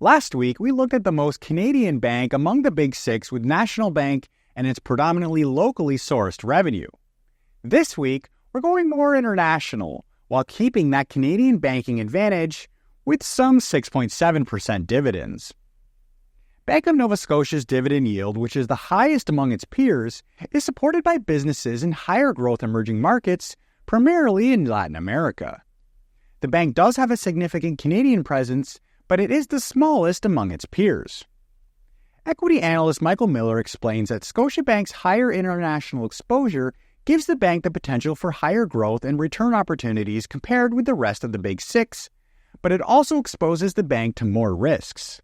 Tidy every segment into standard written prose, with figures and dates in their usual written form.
Last week, we looked at the most Canadian bank among the Big Six with National Bank and its predominantly locally sourced revenue. This week, we're going more international while keeping that Canadian banking advantage with some 6.7% dividends. Bank of Nova Scotia's dividend yield, which is the highest among its peers, is supported by businesses in higher growth emerging markets, primarily in Latin America. The bank does have a significant Canadian presence, but it is the smallest among its peers. Equity analyst Michael Miller explains that Scotiabank's higher international exposure gives the bank the potential for higher growth and return opportunities compared with the rest of the Big Six, but it also exposes the bank to more risks.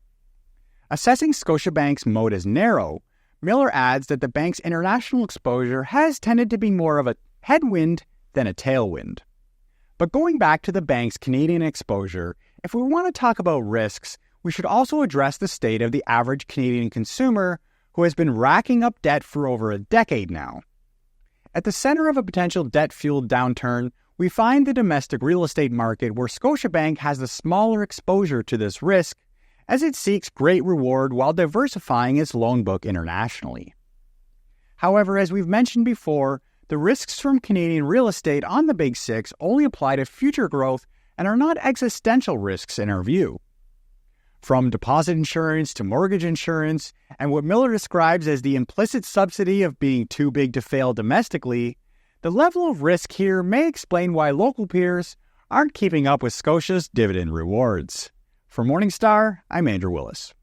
Assessing Scotiabank's moat as narrow, Miller adds that the bank's international exposure has tended to be more of a headwind than a tailwind. But going back to the bank's Canadian exposure, if we want to talk about risks, we should also address the state of the average Canadian consumer who has been racking up debt for over a decade now. At the center of a potential debt-fueled downturn, we find the domestic real estate market where Scotiabank has the smaller exposure to this risk as it seeks great reward while diversifying its loan book internationally. However, as we've mentioned before, the risks from Canadian real estate on the Big Six only apply to future growth and are not existential risks in our view. From deposit insurance to mortgage insurance, and what Miller describes as the implicit subsidy of being too big to fail domestically, the level of risk here may explain why local peers aren't keeping up with Scotia's dividend rewards. For Morningstar, I'm Andrew Willis.